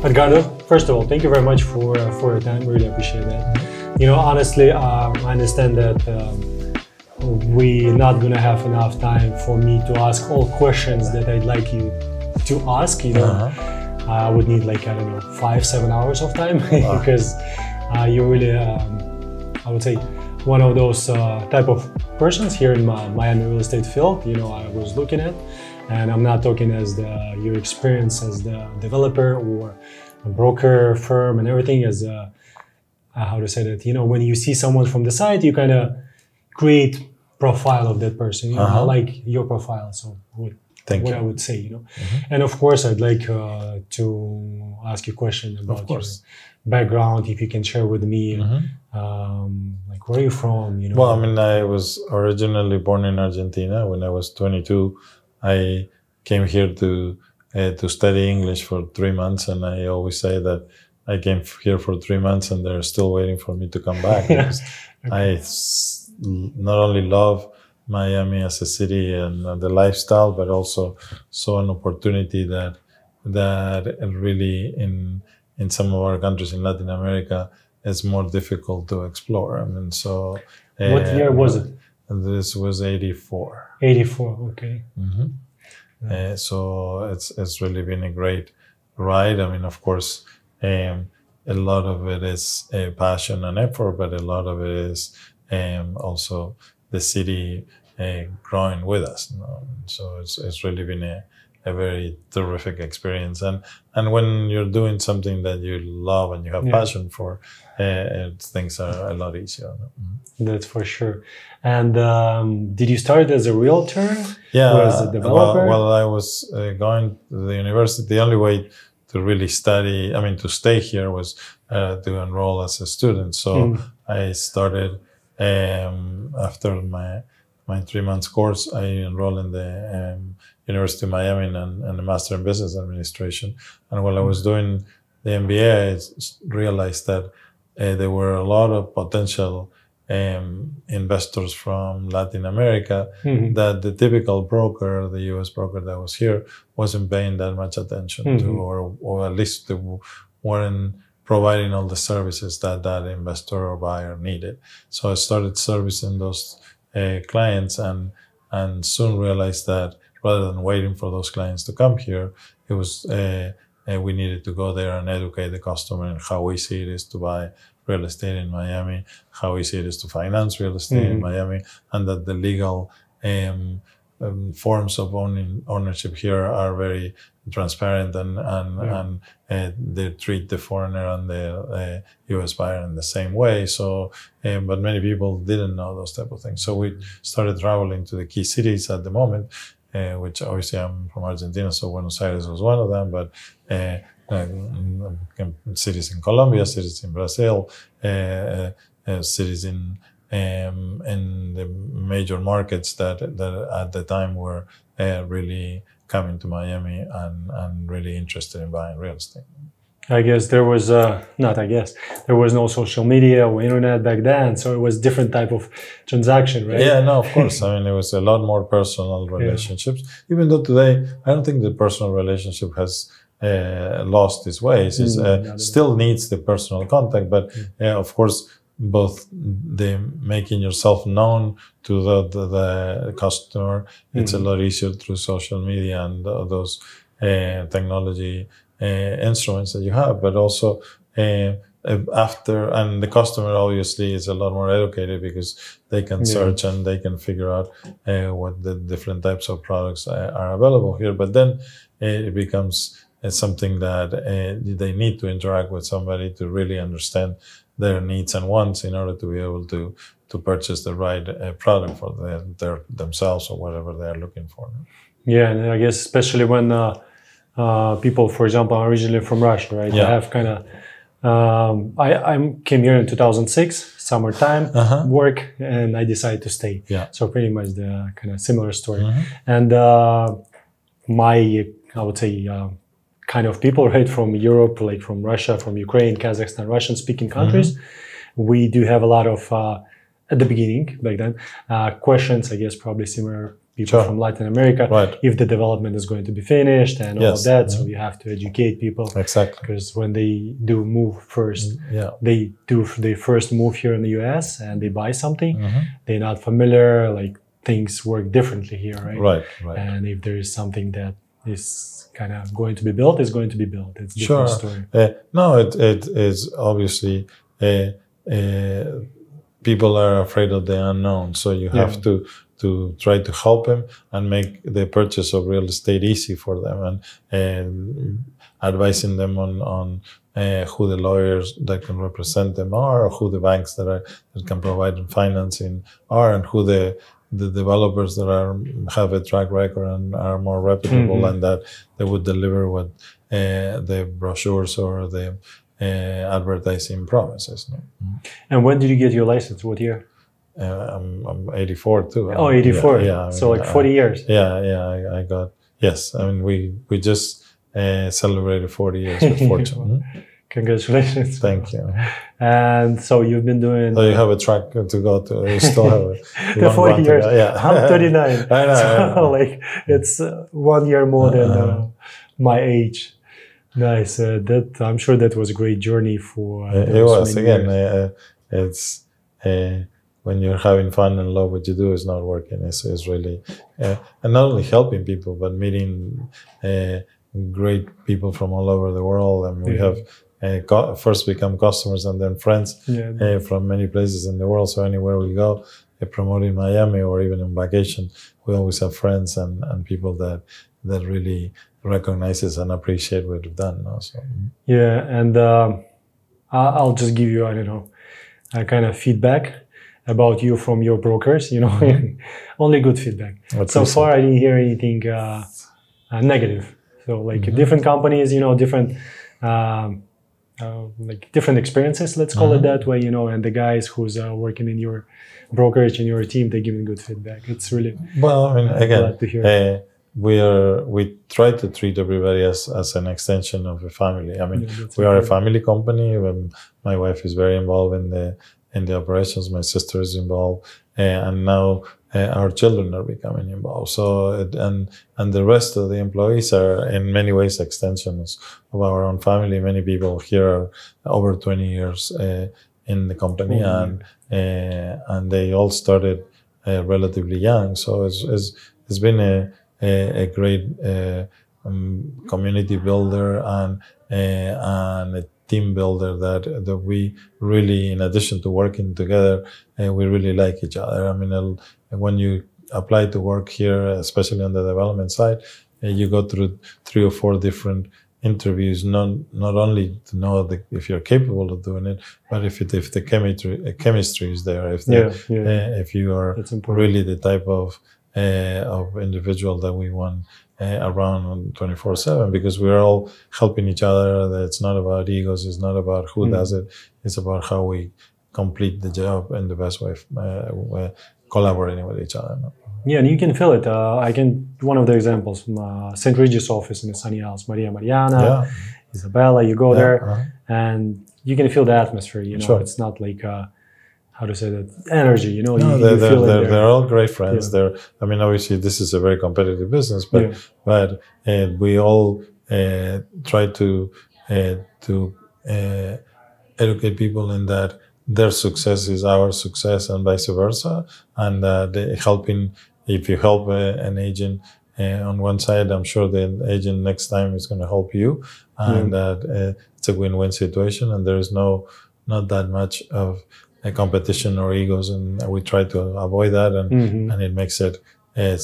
Edgardo, first of all, thank you very much for your time. Really appreciate that. You know, honestly, I understand that we're not gonna have enough time for me to ask all questions that I'd like you to ask. You know, I would need like, I don't know, 5-7 hours of time because you're really, I would say, one of those type of persons here in Miami real estate field. You know, I was looking at, and I'm not talking as your experience as the developer or a broker firm and everything as how to say that. You know, when you see someone from the side, you kind of create profile of that person. You know, I like your profile, so what I would say, you know. And of course, I'd like to ask you a question about your background, if you can share with me, like where are you from? You know. Well, I mean, I was originally born in Argentina. When I was 22, I came here to study English for 3 months, and I always say that I came here for 3 months, and they're still waiting for me to come back. Because I not only love Miami as a city and the lifestyle, but also saw an opportunity that really in some of our countries in Latin America is more difficult to explore. I mean, so what year was it? This was 84. 84, okay. So it's really been a great ride. I mean, of course, a lot of it is passion and effort, but a lot of it is also the city growing with us. You know? So it's really been a very terrific experience. And when you're doing something that you love and you have passion for, things are a lot easier. That's for sure. And did you start as a realtor? Yeah, or as a developer? Well, I was going to the university. The only way to really study, I mean, to stay here was to enroll as a student. So I started after my 3 months course, I enrolled in the University of Miami and a Master in Business Administration. And while I was doing the MBA, I realized that there were a lot of potential investors from Latin America that the typical broker, the US broker that was here, wasn't paying that much attention to, or at least they weren't providing all the services that that investor or buyer needed. So I started servicing those clients and soon realized that rather than waiting for those clients to come here, it was we needed to go there and educate the customer on how easy it is to buy real estate in Miami, how easy it is to finance real estate in Miami, and that the legal forms of ownership here are very transparent and they treat the foreigner and the US buyer in the same way. So, but many people didn't know those type of things. So we started traveling to the key cities at the moment, which obviously I'm from Argentina, so Buenos Aires was one of them, but cities in Colombia, cities in Brazil, cities in the major markets that at the time were really coming to Miami and really interested in buying real estate. I guess there was there was no social media or internet back then, so it was different type of transaction, right? Yeah, no, of course. I mean, it was a lot more personal relationships. Even though today, I don't think the personal relationship has lost its ways. It still needs the personal contact, but of course, both the making yourself known to the customer, it's a lot easier through social media and those technology instruments that you have, but also after, and the customer obviously is a lot more educated because they can search and they can figure out what the different types of products are available here. But then it becomes something that they need to interact with somebody to really understand their needs and wants in order to be able to purchase the right product for themselves or whatever they are looking for. Yeah, and I guess especially when people, for example, are originally from Russia, right? Yeah. I have kind of, I came here in 2006, summertime, work, and I decided to stay. Yeah. So pretty much the kind of similar story. And I would say, kind of people, right, from Europe, like from Russia, from Ukraine, Kazakhstan, Russian-speaking countries, we do have a lot of, at the beginning, back then, questions, I guess probably similar people from Latin America, if the development is going to be finished and all of that. So you have to educate people. Exactly. Because when they do move first, they first move here in the US and they buy something, they're not familiar, like things work differently here, right? Right. And if there is something that is kind of going to be built, it's going to be built. It's a different story. No, it is obviously people are afraid of the unknown, so you have to try to help them and make the purchase of real estate easy for them, and advising them on who the lawyers that can represent them are, or who the banks that can provide them financing are, and who the developers that have a track record and are more reputable and that they would deliver what the brochures or the advertising promises. And when did you get your license? What year? I'm 84 too. Oh, 84. Yeah, so like 40 years. I got, yes. I mean, we just celebrated 40 years with Fortune. Congratulations. Thank you. And so you've been doing... So you have a track to go to. You still have it. The 40 years. I'm 39. I know. So like it's 1 year more than my age. Nice. That I'm sure that was a great journey for... it was. Again, it's... when you're having fun and love what you do, is not working. It's really... and not only helping people, but meeting great people from all over the world. And we have... first become customers and then friends from many places in the world. So anywhere we go, promoting Miami or even on vacation, we always have friends and people that really recognizes and appreciate what we've done. So. Yeah, and I'll just give you, I don't know, a kind of feedback about you from your brokers, only good feedback. So far, I didn't hear anything negative. So like different companies, different... like different experiences, let's call it that way, and the guys who's working in your brokerage and your team, they're giving good feedback. It's really well. I mean, again, glad to hear. We try to treat everybody as an extension of a family. I mean, we are a family company. My wife is very involved in the operations. My sister is involved, and now our children are becoming involved. So, and the rest of the employees are in many ways extensions of our own family. Many people here are over 20 years in the company, and they all started relatively young. So it's been a great community builder and a team builder that we really, in addition to working together, we really like each other. I mean, when you apply to work here, especially on the development side, you go through 3 or 4 different interviews, not only to know if you're capable of doing it, but if the chemistry is there, if you are really the type of individual that we want around 24/7, because we're all helping each other. It's not about egos. It's not about who does it. It's about how we complete the job in the best way, collaborating with each other. Yeah, and you can feel it. One of the examples from St. Regis office in the Sunny House, Maria Mariana, Isabella, you go there and you can feel the atmosphere, It's not like... how to say that, energy, No, they're all great friends. I mean, obviously, this is a very competitive business, but we all try to educate people in that their success is our success and vice versa. And helping, if you help an agent on one side, I'm sure the agent next time is going to help you, and that it's a win-win situation. And there is not that much of a competition or egos, and we try to avoid that, and it makes it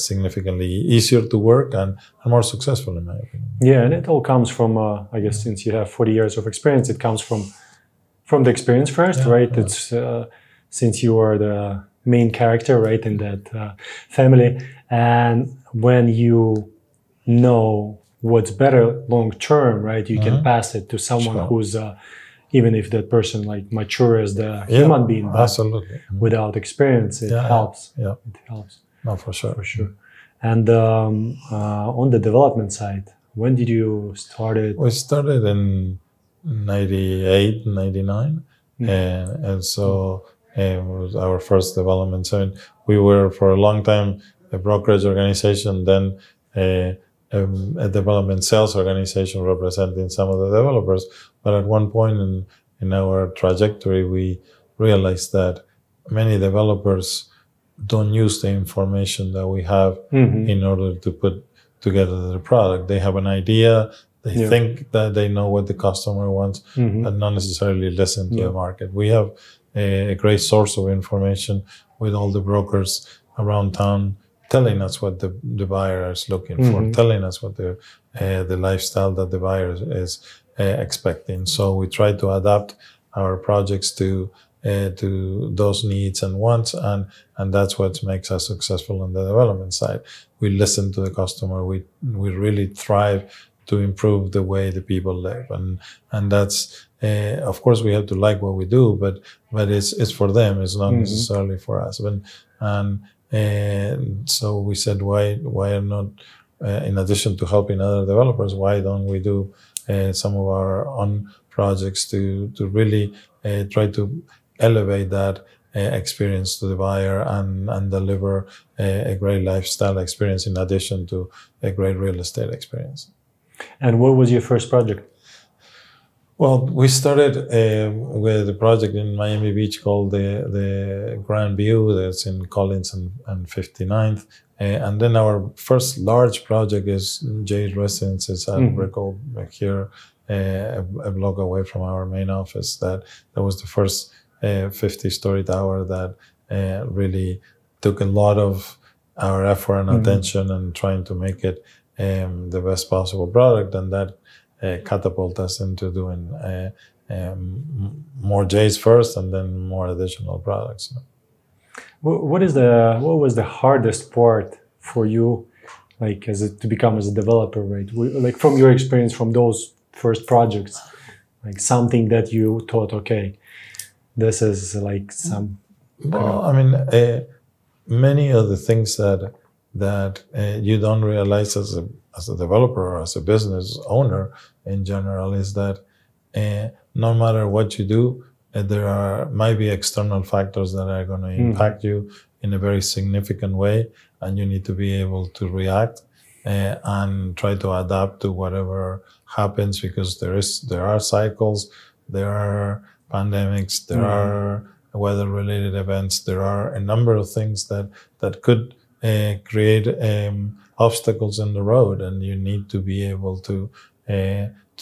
significantly easier to work and more successful, in my opinion. Yeah, and it all comes from, I guess, since you have 40 years of experience, it comes from the experience first, right? It's since you are the main character, right, in that family, and when you know what's better long term, right, you can pass it to someone who's even if that person like mature as the human being, but absolutely. Without experience, it helps. Yeah, it helps. No, for sure. And on the development side, when did you start it? We started in 98, 99, and so it was our first development. So we were for a long time a brokerage organization, then a development sales organization representing some of the developers. But at one point in our trajectory, we realized that many developers don't use the information that we have in order to put together the product. They have an idea, they think that they know what the customer wants, but not necessarily listen to the market. We have a great source of information with all the brokers around town telling us what the buyer is looking for, telling us what the lifestyle that the buyer is expecting. So we try to adapt our projects to those needs and wants, and that's what makes us successful on the development side. We listen to the customer. We really thrive to improve the way the people live, and that's of course we have to like what we do, but it's for them. It's not necessarily for us. And so we said, why not? In addition to helping other developers, why don't we do some of our own projects to really try to elevate that experience to the buyer and deliver a great lifestyle experience in addition to a great real estate experience. And what was your first project? Well, we started with a project in Miami Beach called the Grand View. That's in Collins and 59th. And then our first large project is Jay's Residences at Brickell here, a block away from our main office. That was the first 50-story tower that really took a lot of our effort and attention and trying to make it the best possible product, and that catapult us into doing more J's first and then more additional products. What was the hardest part for you, like to become as a developer, right? Like from your experience from those first projects, like something that you thought, okay, this is like some. Well, I mean, many of the things that you don't realize as a developer or as a business owner in general is that no matter what you do, there might be external factors that are going to impact you in a very significant way, and you need to be able to react and try to adapt to whatever happens, because there are cycles, there are pandemics, there are weather-related events, there are a number of things that could create obstacles in the road, and you need to be able to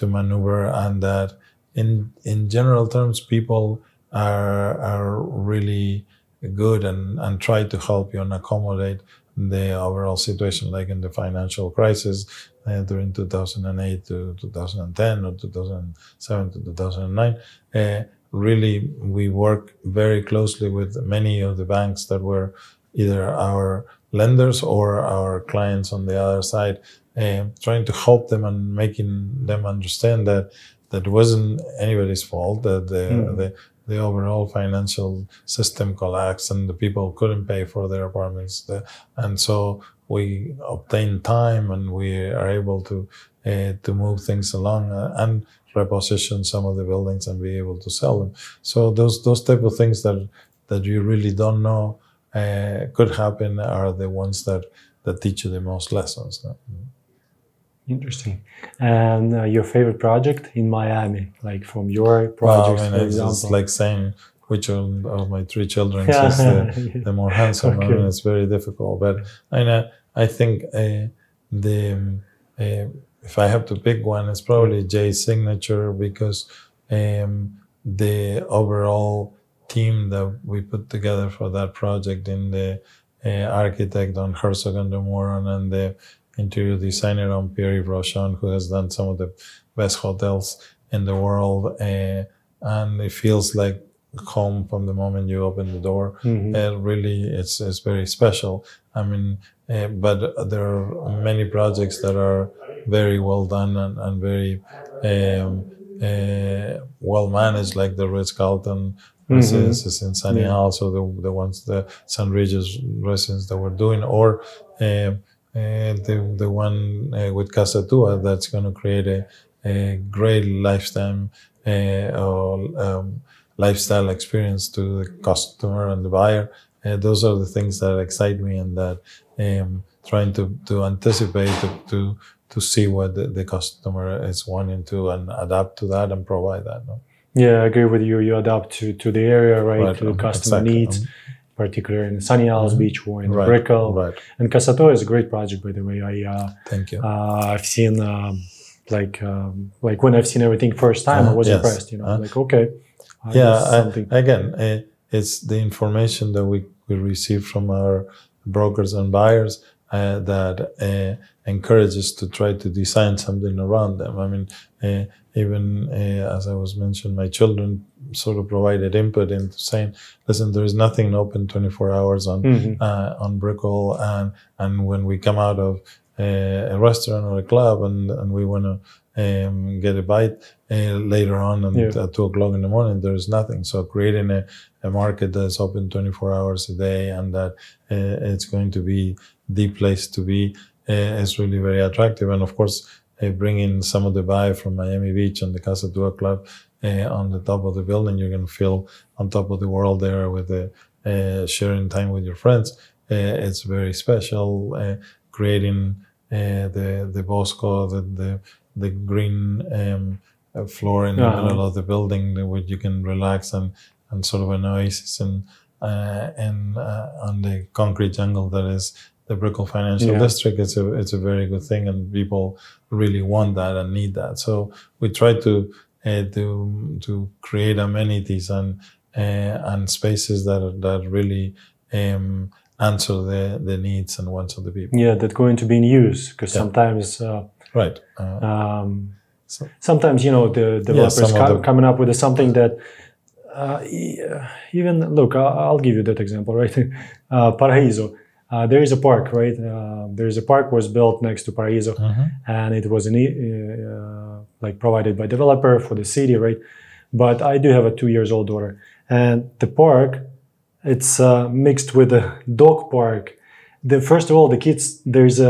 maneuver. And that in general terms, people are really good and try to help you and accommodate the overall situation, like in the financial crisis during 2008 to 2010 or 2007 to 2009. Really, we work very closely with many of the banks that were either our lenders or our clients on the other side, trying to help them and making them understand that it wasn't anybody's fault, that the overall financial system collapsed and the people couldn't pay for their apartments. And so we obtain time and we are able to move things along and reposition some of the buildings and be able to sell them. So those type of things that you really don't know could happen are the ones that teach you the most lessons. Interesting. And your favorite project in Miami, like from your projects, well, I mean, it's like saying which of my three children is the more handsome. Okay. I mean, it's very difficult, but I think if I have to pick one, it's probably Jay's signature, because the overall team that we put together for that project, in the architect on Herzog and de Moron and the interior designer on Pierre-Yves Rochon, who has done some of the best hotels in the world, and it feels like home from the moment you open the door. Really, it's very special. I mean, but there are many projects that are very well done and very well managed, like the Ritz-Carlton residences in Sunny Isles, or the ones, the St. Regis residence that we're doing, or the one with Casa Tua that's going to create a great lifestyle experience to the customer and the buyer. those are the things that excite me, and that trying to anticipate, to see what the customer is wanting to, and adapt to that and provide that. No? Yeah, I agree with you. You adapt to the area, right? To the customer needs, particularly in Sunny Isles Beach or in Brickell. Right. And Casato is a great project, by the way. Thank you. I've seen like when I've seen everything first time, I was impressed. You know, like okay. Again, it's the information that we receive from our brokers and buyers that encourages to try to design something around them. I mean, even as I was mentioned, my children sort of provided input into saying, listen, there is nothing open 24 hours on Brickell, and when we come out of a restaurant or a club and we want to get a bite later on at 2 o'clock in the morning, there's nothing. So creating a market that's open 24 hours a day, and that it's going to be the place to be, is really very attractive. And of course, bringing some of the vibe from Miami Beach and the Casa Tua Club on the top of the building, you're going to feel on top of the world there with sharing time with your friends. It's very special. Creating the Bosco, the green floor in the middle of the building, which you can relax and sort of an oasis and on the concrete jungle that is the Brickell Financial District. It's a very good thing, and people really want that and need that. So we try to create amenities and spaces that really answer the needs and wants of the people. Yeah, that's going to be in use, because sometimes sometimes the developers coming up with something that even look. I'll give you that example, right? Paraíso. There is a park, right? There is a park was built next to Paraíso, and it was like provided by developer for the city, right? But I do have a 2-year-old daughter, and the park, it's mixed with a dog park. First of all, the kids, there's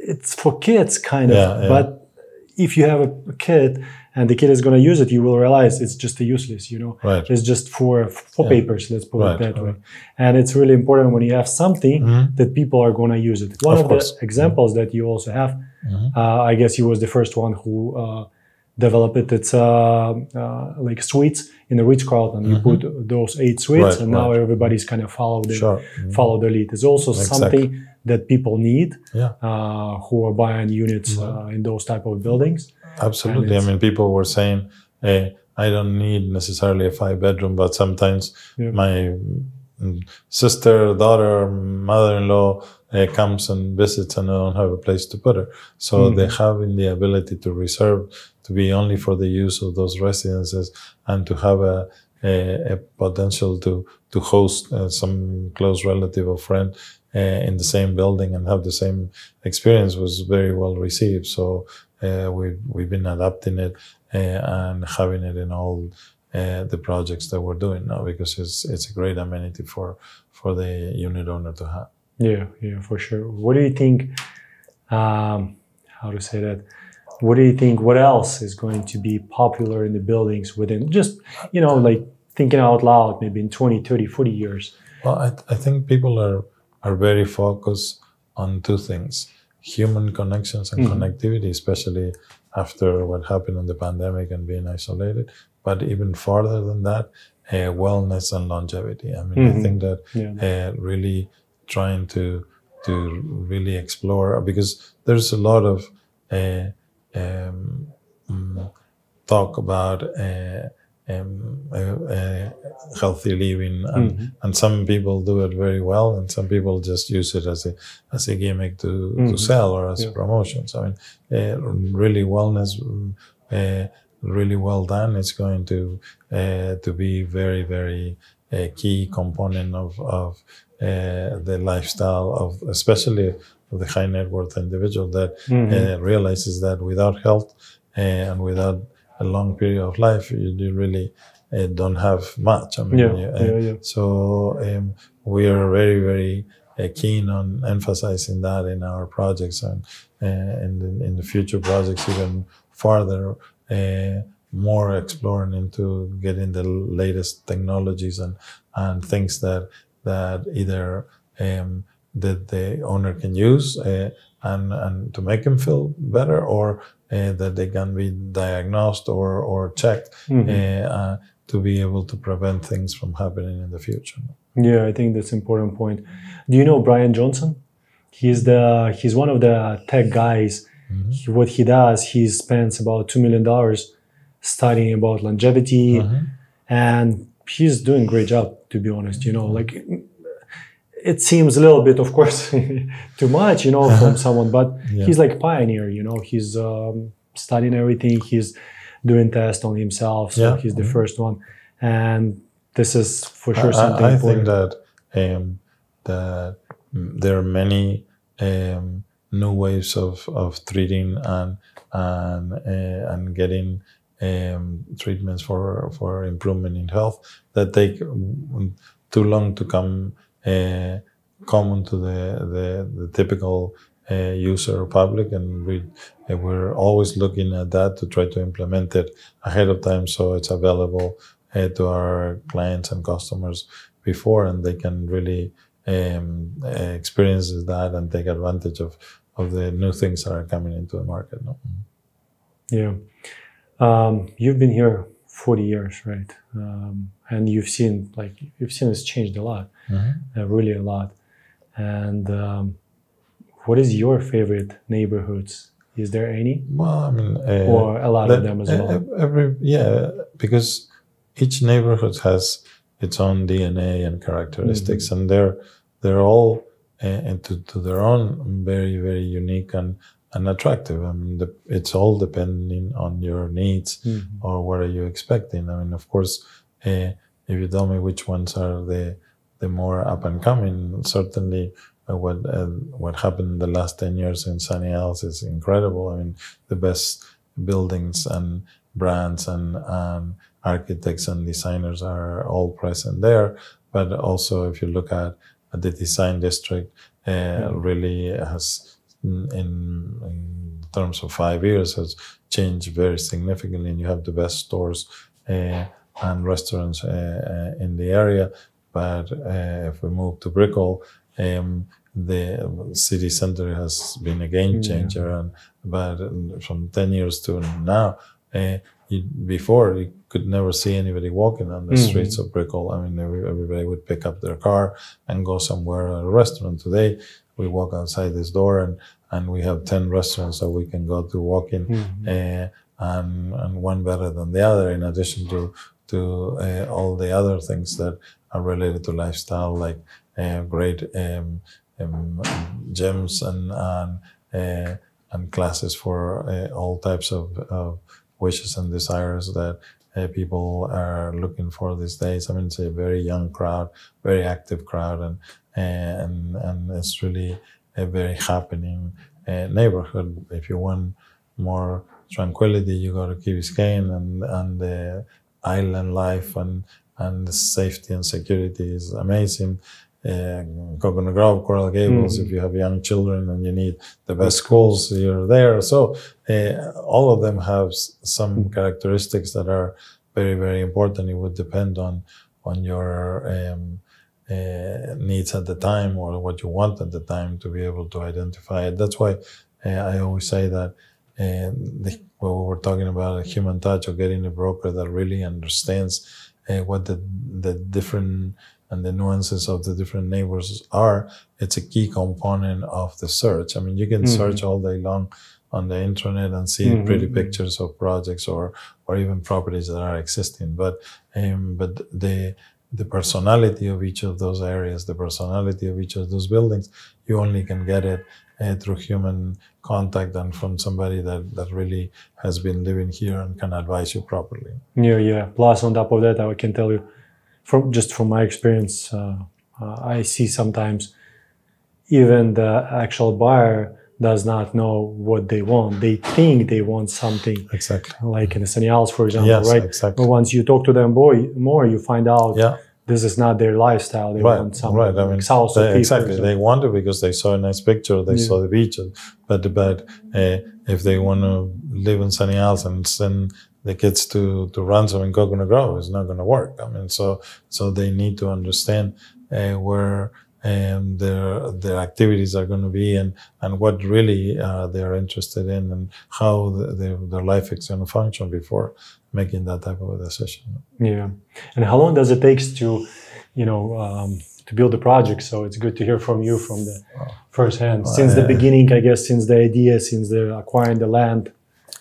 it's for kids kind of, but if you have a kid and the kid is going to use it, you will realize it's just useless, Right. It's just for papers, let's put it that way. And it's really important when you have something that people are going to use it. One of the examples that you also have, I guess he was the first one who developed it. It's like suites in the Ritz-Carlton. You put those 8 suites, and now everybody's kind of follow the lead. It's also something that people need who are buying units in those type of buildings. Absolutely. I mean, people were saying, hey, I don't need necessarily a 5-bedroom, but sometimes my sister, daughter, mother-in-law comes and visits, and I don't have a place to put her. So they having the ability to reserve, to be only for the use of those residences, and to have a potential to host some close relative or friend in the same building and have the same experience was very well received. So we've been adapting it and having it in all the projects that we're doing now, because it's a great amenity for the unit owner to have. Yeah, for sure. What do you think? How to say that? What do you think? What else is going to be popular in the buildings within just like thinking out loud, maybe in 20, 30, 40 years? Well, I think people are very focused on 2 things: human connections and connectivity, especially after what happened in the pandemic and being isolated. But even farther than that, wellness and longevity. I mean, I think that really trying to really explore, because there's a lot of talk about healthy living, and some people do it very well, and some people just use it as a gimmick to sell or as promotions. I mean, really wellness, really well done. It's going to be very, very key component of the lifestyle of, especially of the high net worth individual that realizes that without health and without a long period of life, you really don't have much. I mean, so we are very, very keen on emphasizing that in our projects, and in the future projects even farther. more exploring into getting the latest technologies and things that either that the owner can use and to make him feel better, or that they can be diagnosed or checked to be able to prevent things from happening in the future. Yeah, I think that's an important point. Do you know Brian Johnson? He's one of the tech guys. What he does, he spends about $2 million studying about longevity, and he's doing a great job, to be honest. Like, it seems a little bit, of course, too much, from someone, but he's like pioneer, he's studying everything. He's doing tests on himself, so he's the first one. And this is for sure something important. I think that there are many new ways of treating and getting treatments for improvement in health that take too long to come common to the typical user or public, and we're always looking at that to try to implement it ahead of time so it's available to our clients and customers before, and they can really experience that and take advantage of the new things that are coming into the market. No? Yeah. You've been here 40 years, right? And you've seen it's changed a lot, really a lot. And what is your favorite neighborhoods? Is there any? Well, I mean, or a lot of them as well. Because each neighborhood has its own DNA and characteristics, and they're all to their own very, very unique and attractive. I mean, it's all depending on your needs or what are you expecting. I mean, of course, if you tell me which ones are the more up and coming, certainly what happened in the last 10 years in Sunny Isles is incredible. I mean, the best buildings and brands and architects and designers are all present there. But also, if you look at the design district, really has, in terms of 5 years, has changed very significantly. And you have the best stores and restaurants in the area. But if we move to Brickell, the city center has been a game changer. But from 10 years to now, before you could never see anybody walking on the streets of Brickell. I mean, everybody would pick up their car and go somewhere at a restaurant. Today, we walk outside this door and we have 10 restaurants that we can go to walking, and one better than the other, in addition to all the other things that are related to lifestyle, like great gyms and classes for all types of wishes and desires that people are looking for these days. I mean, it's a very young crowd, very active crowd, and it's really a very happening neighborhood. If you want more tranquility, you go to Key Biscayne, and the island life and the safety and security is amazing. Coconut Grove, Coral Gables, if you have young children and you need the best schools, you're there. So all of them have some characteristics that are very, very important. It would depend on your needs at the time or what you want at the time to be able to identify it. That's why I always say that when we're talking about a human touch, or getting a broker that really understands what the different and the nuances of the different neighbors are, it's a key component of the search. I mean, you can search all day long on the internet and see pretty pictures of projects or even properties that are existing. But the personality of each of those areas, the personality of each of those buildings, you only can get it through human contact and from somebody that really has been living here and can advise you properly. Yeah. Plus, on top of that, I can tell you, from my experience, I see sometimes even the actual buyer does not know what they want. They think they want something. Exactly. Like in the Sunny Isles, for example, yes, right? Exactly. But once you talk to them more, you find out this is not their lifestyle. They want something I mean, south of exactly. They want it because they saw a nice picture, they saw the beach. But if they want to live in Sunny Isles and spend the kids to run some in Coconut Grove is not going to work. I mean, so they need to understand where their activities are going to be and what really they are interested in and how their life is going to function before making that type of a decision. Yeah. And how long does it take to, to build a project? So it's good to hear from you from the first hand. Since the beginning, I guess, since the idea, since the acquiring the land.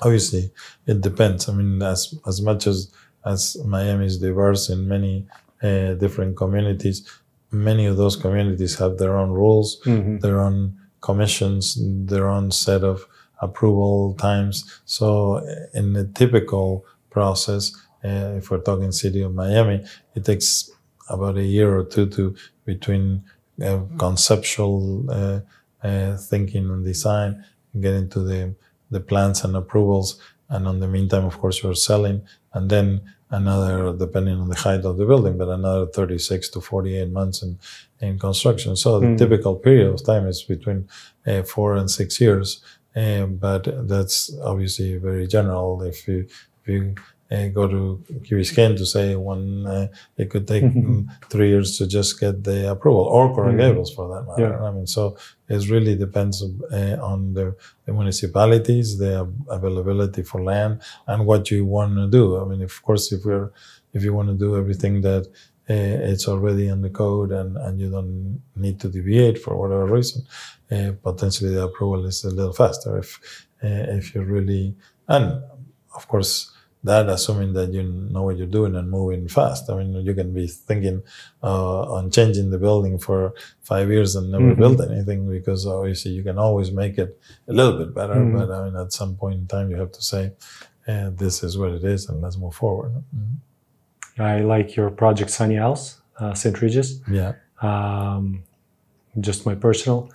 Obviously, it depends. I mean, as much as Miami is diverse in many different communities, many of those communities have their own rules, their own commissions, their own set of approval times. So in a typical process, if we're talking city of Miami, it takes about a year or two between conceptual thinking and design, getting to the plans and approvals. And in the meantime, of course, you're selling. And then another, depending on the height of the building, but another 36 to 48 months in construction. So the typical period of time is between 4 and 6 years. But that's obviously very general. If you go to Key Biscayne to say it could take 3 years to just get the approval, or Coral Gables for that matter. Yeah. I mean, so it really depends on the municipalities, the availability for land, and what you want to do. I mean, of course, if you want to do everything that it's already in the code and you don't need to deviate for whatever reason, potentially the approval is a little faster. If you really, and of course, that assuming that you know what you're doing and moving fast. I mean, you can be thinking on changing the building for 5 years and never build anything, because obviously you can always make it a little bit better. But I mean, at some point in time, you have to say, this is what it is, and let's move forward. I like your project Sunny Isles, St. Regis. Yeah. Just my personal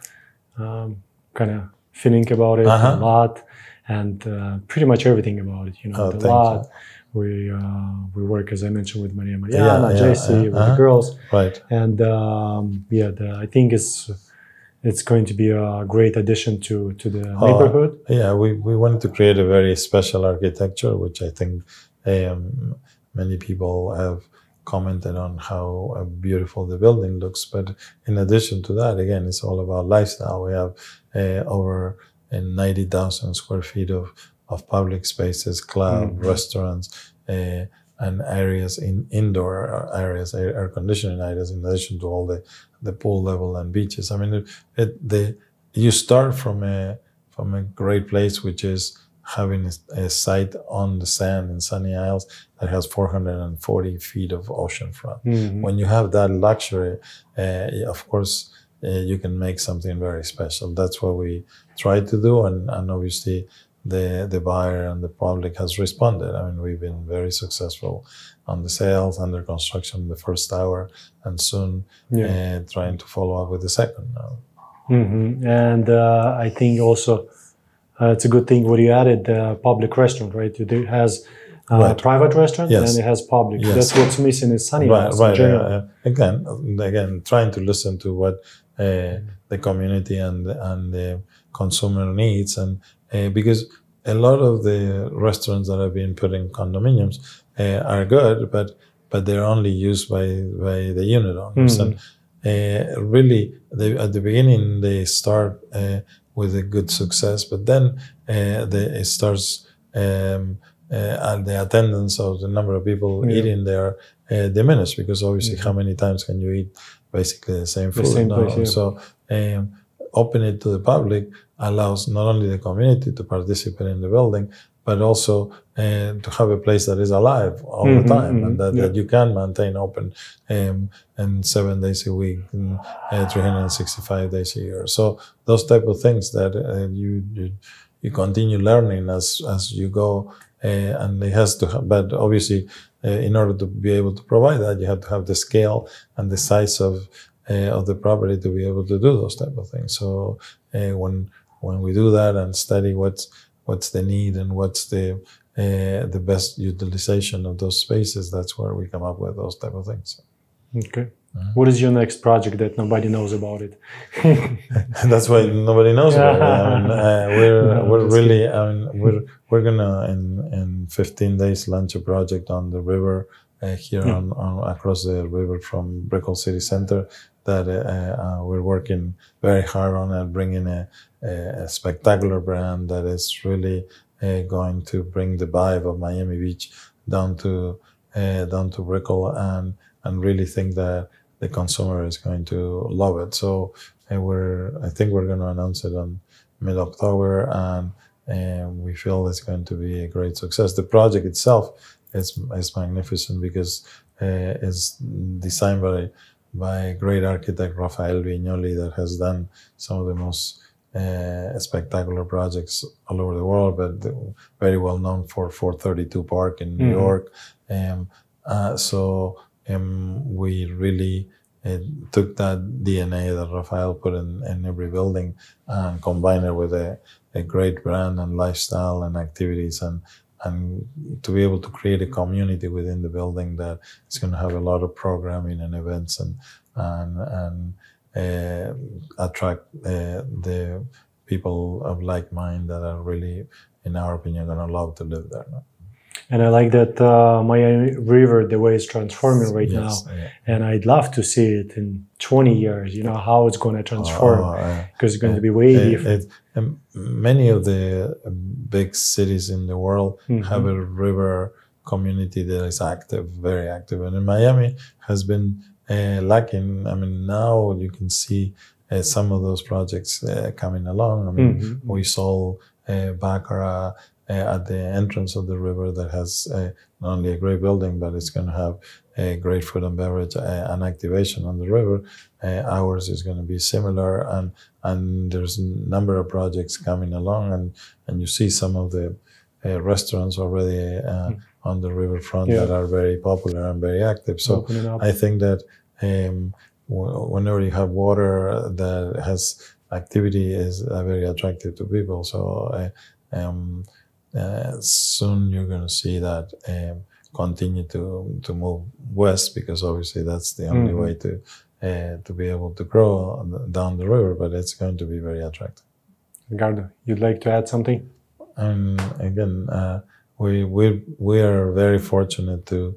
kind of feeling about it a lot. And pretty much everything about it, the lot. We work, as I mentioned, with Mariana, JC, with the girls, right? And I think it's going to be a great addition to the neighborhood. Yeah, we wanted to create a very special architecture, which I think many people have commented on how beautiful the building looks. But in addition to that, again, it's all about lifestyle. We have over 90,000 square feet of public spaces, club, restaurants, and areas indoor areas, air conditioning areas, in addition to all the pool level and beaches. I mean, you start from a great place, which is having a site on the sand in Sunny Isles that has 440 feet of ocean front. When you have that luxury, of course, you can make something very special. That's what we try to do, and obviously the buyer and the public has responded. I mean, we've been very successful on the sales, under construction, the first tower, and soon trying to follow up with the second now. And I think also it's a good thing what you added, the public restaurant, right? It has private restaurant, and it has public. That's what's missing in Sunny Isles in general. Again, trying to listen to what the community and the consumer needs, and because a lot of the restaurants that have been put in condominiums are good, but they're only used by the unit owners. And really, at the beginning they start with a good success, but then it starts and the attendance of the number of people eating there diminish, because obviously how many times can you eat basically the same food? Place, So open it to the public allows not only the community to participate in the building, but also to have a place that is alive all the time, and that you can maintain open and 7 days a week, 365 days a year. So those type of things that you continue learning as you go, and it has to have, but obviously in order to be able to provide that, you have to have the scale and the size of the property to be able to do those type of things. So when we do that and study what's the need and what's the best utilization of those spaces, that's where we come up with those type of things. Okay. What is your next project that nobody knows about it? That's why nobody knows about it. I mean, we're really, good. I mean, we're gonna in 15 days launch a project on the river here on across the river from Brickell City Center that we're working very hard on and bringing a spectacular brand that is really going to bring the vibe of Miami Beach down to Brickell and really think that the consumer is going to love it. So I think we're going to announce it on mid-October, and we feel it's going to be a great success. The project itself is magnificent because it's designed by a great architect, Rafael Vignoli, that has done some of the most spectacular projects all over the world, but very well known for 432 Park in New York. We really took that DNA that Rafael put in every building and combined it with a great brand and lifestyle and activities and to be able to create a community within the building that is going to have a lot of programming and events and attract the people of like mind that are really, in our opinion, going to love to live there. And I like that Miami River, the way it's transforming right now. Yeah. And I'd love to see it in 20 years, how it's going to transform, because it's going to be way different. Many of the big cities in the world have a river community that is active, very active. And in Miami has been lacking. I mean, now you can see some of those projects coming along. I mean, we saw Baccarat at the entrance of the river that has not only a great building, but it's going to have a great food and beverage and activation on the river. Ours is going to be similar, and there's a number of projects coming along, and you see some of the restaurants already on the riverfront that are very popular and very active. So I think that whenever you have water that has activity is very attractive to people. So soon you're going to see that continue to move west, because obviously that's the only way to be able to grow down the river, but it's going to be very attractive. Edgardo, you'd like to add something? Again, we are very fortunate to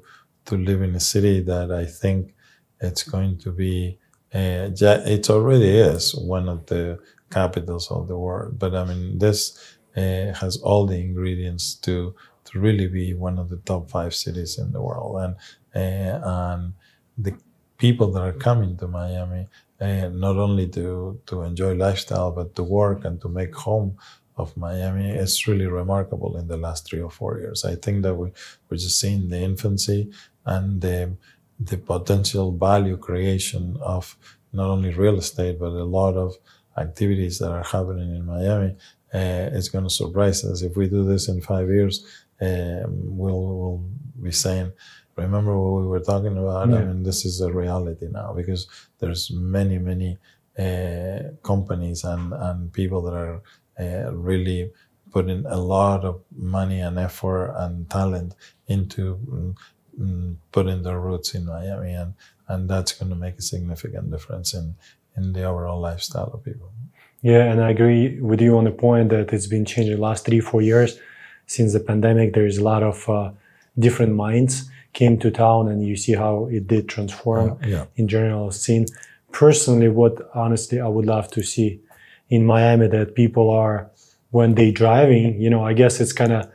live in a city that I think it's going to be, it already is one of the capitals of the world, but I mean, this has all the ingredients to really be one of the top 5 cities in the world. And the people that are coming to Miami, not only to enjoy lifestyle, but to work and to make home of Miami, is really remarkable in the last 3 or 4 years. I think that we're just seeing the infancy and the potential value creation of not only real estate, but a lot of activities that are happening in Miami. It's going to surprise us. If we do this in 5 years, we'll be saying, remember what we were talking about? I mean, this is a reality now, because there's many companies and people that are really putting a lot of money and effort and talent into putting their roots in Miami, and that's going to make a significant difference in the overall lifestyle of people. Yeah, and I agree with you on the point that it's been changing the last 3-4 years. Since the pandemic, there's a lot of different minds came to town, and you see how it did transform in general scene. Personally, what honestly I would love to see in Miami, that people are, when they driving, I guess it's kind of,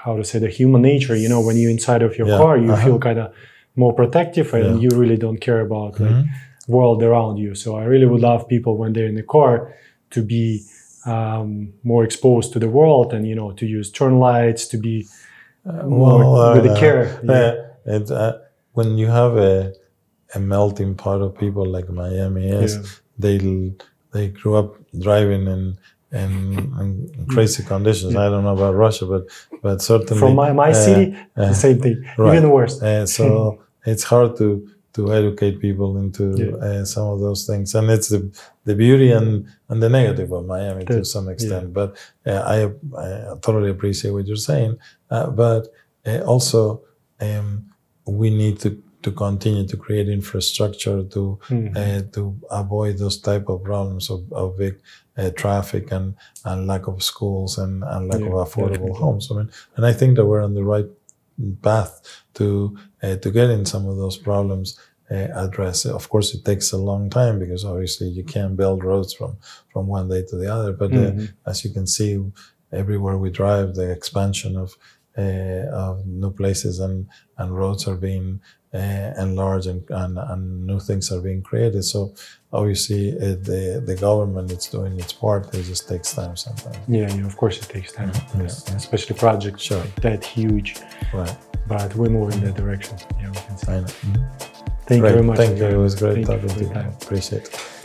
how to say, the human nature, when you're inside of your car, you feel kind of more protective, and you really don't care about like world around you. So I really would love people, when they're in the car, to be more exposed to the world, and to use turn lights, to be more with the care. When you have a melting pot of people like Miami is, they grew up driving in crazy conditions. I don't know about Russia, but certainly from my city, the same thing, even worse. So it's hard to educate people into some of those things, and it's the beauty and the negative of Miami to some extent. But I totally appreciate what you're saying. But also we need to to continue to create infrastructure to avoid those type of problems of big traffic and lack of schools and lack of affordable homes. I mean, and I think that we're on the right path to getting some of those problems addressed. Of course, it takes a long time because obviously you can't build roads from one day to the other. But as you can see, everywhere we drive, the expansion of new places and roads are being enlarged and new things are being created. So obviously the government is doing its part. It just takes time sometimes. Yeah, of course it takes time, especially projects like that huge. Right. But we're moving in that direction. Yeah, we can see. I know. Thank you very much. Thank you. It was great talking to you. Appreciate it.